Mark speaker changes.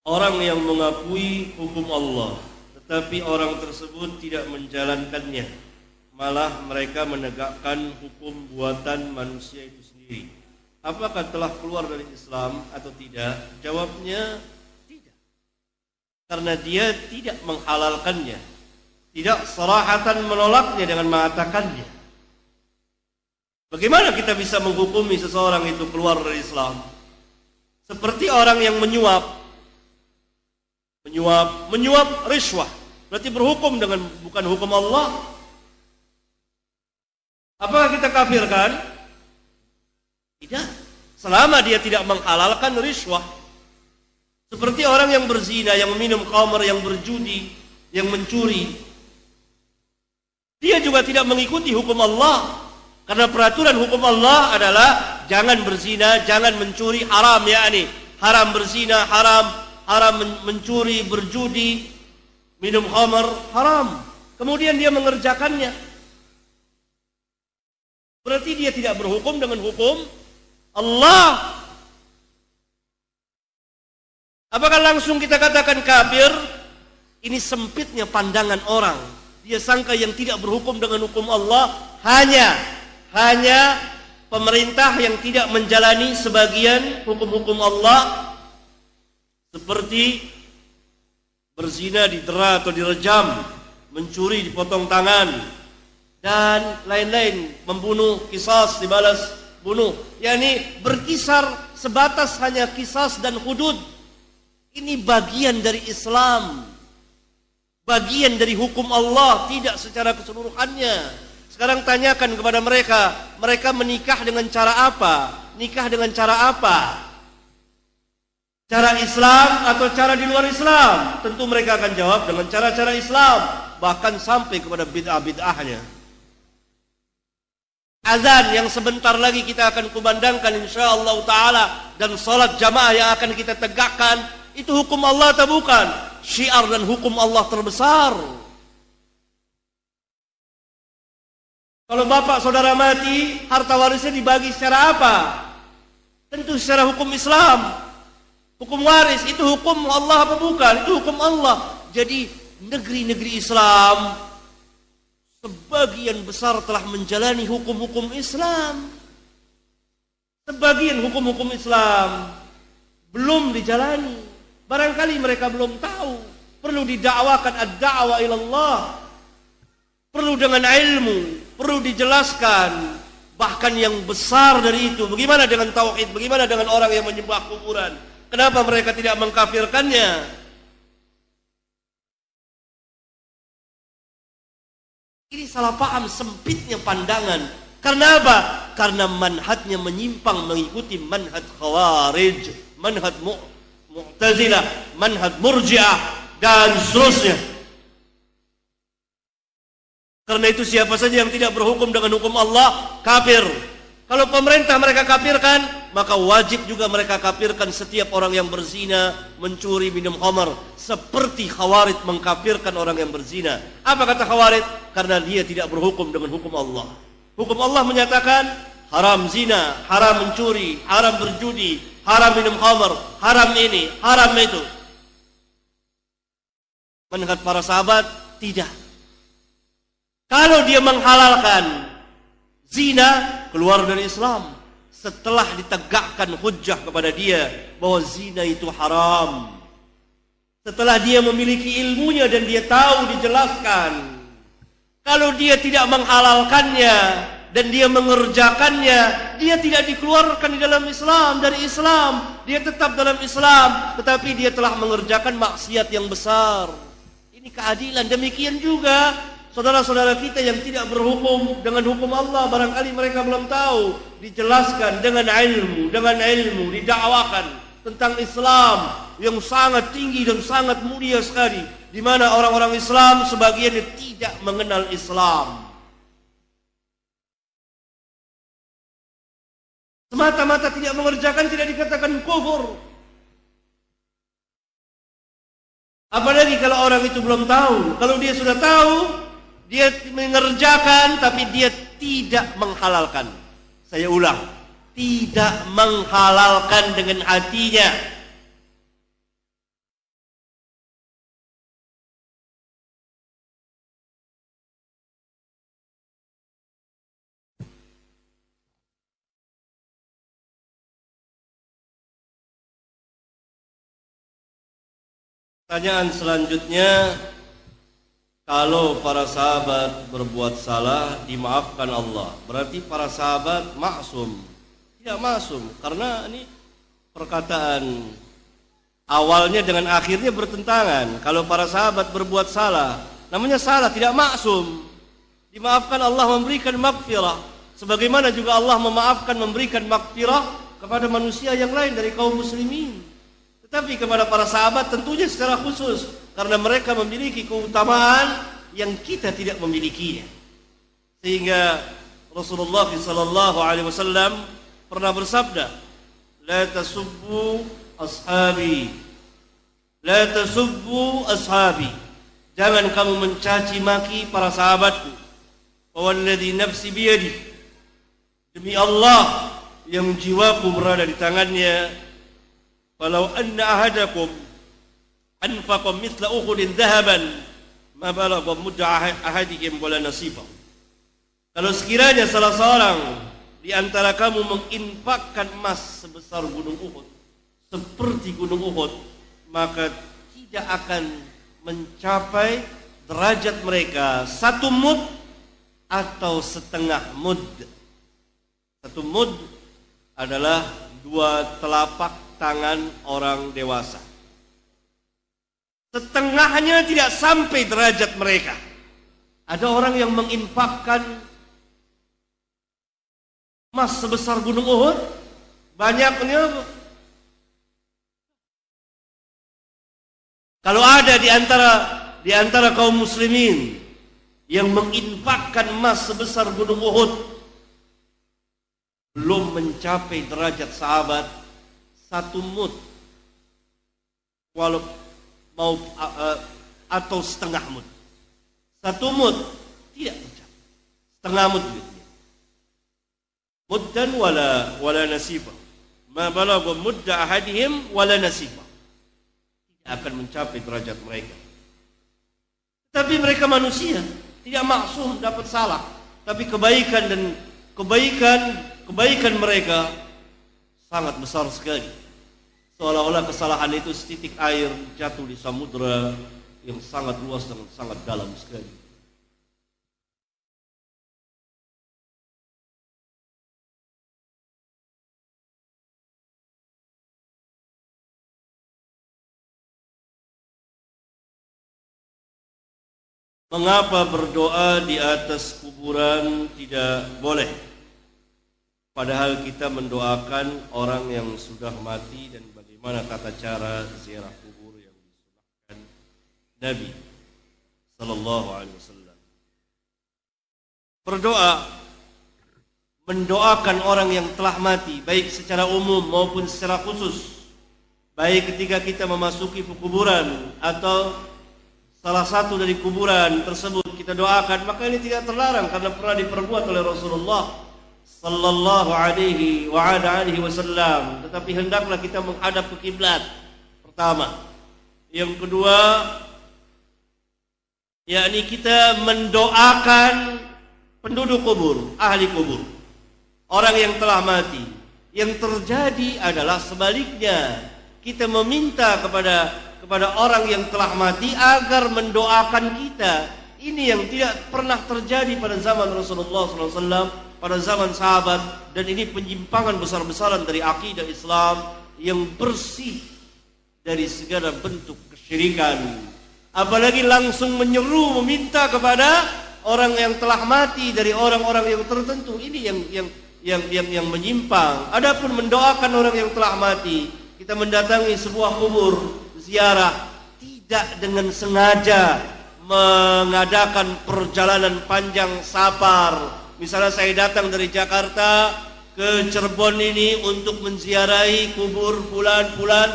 Speaker 1: Orang yang mengakui hukum Allah, tetapi orang tersebut tidak menjalankannya, malah mereka menegakkan hukum buatan manusia itu sendiri. Apakah telah keluar dari Islam atau tidak? Jawabnya tidak. Karena dia tidak menghalalkannya, tidak sarahatan menolaknya dengan mengatakannya. Bagaimana kita bisa menghukumi seseorang itu keluar dari Islam? Seperti orang yang menyuap riswah, berarti berhukum dengan bukan hukum Allah. Apakah kita kafirkan? Tidak, selama dia tidak menghalalkan riswah. Seperti orang yang berzina, yang meminum khamr, yang berjudi, yang mencuri, dia juga tidak mengikuti hukum Allah. Karena peraturan hukum Allah adalah jangan berzina, jangan mencuri, haram, yakni haram berzina, haram mencuri, berjudi, minum khamr, haram. Kemudian dia mengerjakannya. Berarti dia tidak berhukum dengan hukum Allah. Apakah langsung kita katakan kafir? Ini sempitnya pandangan orang. Dia sangka yang tidak berhukum dengan hukum Allah hanya pemerintah yang tidak menjalani sebagian hukum-hukum Allah, seperti berzina didera atau direjam, mencuri dipotong tangan, dan lain-lain, membunuh qisas dibalas bunuh. Yani berkisar sebatas hanya qisas dan hudud. Ini bagian dari Islam, bagian dari hukum Allah, tidak secara keseluruhannya. Sekarang tanyakan kepada mereka, mereka menikah dengan cara apa? Nikah dengan cara apa? Cara Islam atau cara di luar Islam? Tentu mereka akan jawab dengan cara-cara Islam, bahkan sampai kepada bid'ah-bid'ahnya. Azan yang sebentar lagi kita akan kumandangkan insyaallah ta'ala, dan salat jamaah yang akan kita tegakkan, itu hukum Allah atau bukan? Syiar dan hukum Allah terbesar. Kalau bapak saudara mati, harta warisnya dibagi secara apa? Tentu secara hukum Islam. Hukum waris itu hukum Allah apa bukan? Itu hukum Allah. Jadi negeri-negeri Islam sebagian besar telah menjalani hukum-hukum Islam. Sebagian hukum-hukum Islam belum dijalani. Barangkali mereka belum tahu. Perlu didakwakan ad-da'wa ilallah. Perlu dengan ilmu, perlu dijelaskan. Bahkan yang besar dari itu, bagaimana dengan tauhid? Bagaimana dengan orang yang menyembah kuburan? Kenapa mereka tidak mengkafirkannya? Ini salah paham, sempitnya pandangan. Karena apa? Karena manhajnya menyimpang mengikuti manhaj khawarij, manhaj mu'tazilah, manhaj murji'ah, dan seterusnya. Karena itu siapa saja yang tidak berhukum dengan hukum Allah, kafir. Kalau pemerintah mereka kafirkan, maka wajib juga mereka kafirkan setiap orang yang berzina, mencuri, minum khamar. Seperti Khawarij mengkafirkan orang yang berzina. Apa kata Khawarij? Karena dia tidak berhukum dengan hukum Allah. Hukum Allah menyatakan haram zina, haram mencuri, haram berjudi, haram minum khamar, haram ini, haram itu. Menurut para sahabat, tidak. Kalau dia menghalalkan zina, keluar dari Islam. Setelah ditegakkan hujjah kepada dia bahwa zina itu haram. Setelah dia memiliki ilmunya dan dia tahu, dijelaskan. Kalau dia tidak menghalalkannya dan dia mengerjakannya, dia tidak dikeluarkan di dalam Islam, dari Islam. Dia tetap dalam Islam, tetapi dia telah mengerjakan maksiat yang besar. Ini keadilan. Demikian juga saudara-saudara kita yang tidak berhukum dengan hukum Allah, barangkali mereka belum tahu, dijelaskan dengan ilmu, didakwakan tentang Islam yang sangat tinggi dan sangat mulia sekali, di mana orang-orang Islam sebagian tidak mengenal Islam. Semata-mata tidak mengerjakan tidak dikatakan kufur. Apalagi kalau orang itu belum tahu. Kalau dia sudah tahu, dia mengerjakan tapi dia tidak menghalalkan. Saya ulang, tidak menghalalkan dengan hatinya. Pertanyaan selanjutnya, kalau para sahabat berbuat salah dimaafkan Allah, berarti para sahabat maksum? Tidak maksum, karena ini perkataan awalnya dengan akhirnya bertentangan. Kalau para sahabat berbuat salah, namanya salah, tidak maksum. Dimaafkan Allah, memberikan maghfirah, sebagaimana juga Allah memaafkan, memberikan maghfirah kepada manusia yang lain dari kaum muslimin. Tetapi kepada para sahabat tentunya secara khusus, karena mereka memiliki keutamaan yang kita tidak memilikinya. Sehingga Rasulullah SAW pernah bersabda, "La tasubbu ashabi, la tasubbu ashabi." Jangan kamu mencaci maki para sahabatku. Walladzi nafsi biyadi, demi Allah yang jiwaku berada di tangannya, falau anna ahadakum anfaqa mithla uhudin dhahaban ma balagha mudda ahadihim wala nasifahu. Kalau sekiranya salah seorang di antara kamu menginfakkan emas sebesar gunung Uhud, seperti gunung Uhud, maka tidak akan mencapai derajat mereka satu mud atau setengah mud. Satu mud adalah 2 telapak tangan orang dewasa. Setengahnya tidak sampai derajat mereka. Ada orang yang menginfakkan emas sebesar gunung Uhud, banyaknya. Kalau ada di antara kaum muslimin yang menginfakkan emas sebesar gunung Uhud, belum mencapai derajat sahabat satu mud, walau mau atau setengah mud. Satu mud tidak mencapai, setengah mud gitu. Muddan wala nasifa, ma balagha mudda ahadihim wala nasifa, tidak akan mencapai derajat mereka. Tapi mereka manusia, tidak maksum, dapat salah. Tapi kebaikan mereka sangat besar sekali. Seolah-olah kesalahan itu setitik air jatuh di samudra yang sangat luas dan sangat dalam sekali. Mengapa berdoa di atas kuburan tidak boleh? Padahal kita mendoakan orang yang sudah mati, dan bagaimana tata cara ziarah kubur yang disunahkan Nabi sallallahu alaihi wasallam. Berdoa, mendoakan orang yang telah mati, baik secara umum maupun secara khusus, baik ketika kita memasuki kuburan atau salah satu dari kuburan tersebut kita doakan, maka ini tidak terlarang karena pernah diperbuat oleh Rasulullah sallallahu alaihi wasallam. Tetapi hendaklah kita menghadap ke kiblat pertama. Yang kedua, yakni kita mendoakan penduduk kubur, ahli kubur, orang yang telah mati. Yang terjadi adalah sebaliknya, kita meminta kepada orang yang telah mati agar mendoakan kita. Ini yang tidak pernah terjadi pada zaman Rasulullah SAW, pada zaman sahabat, dan ini penyimpangan besar-besaran dari akidah Islam yang bersih dari segala bentuk kesyirikan. Apalagi langsung menyeru, meminta kepada orang yang telah mati dari orang-orang yang tertentu. Ini yang menyimpang. Adapun mendoakan orang yang telah mati, kita mendatangi sebuah kubur, ziarah, tidak dengan sengaja mengadakan perjalanan panjang safar. Misalnya saya datang dari Jakarta ke Cirebon ini untuk menziarahi kubur fulan-fulan,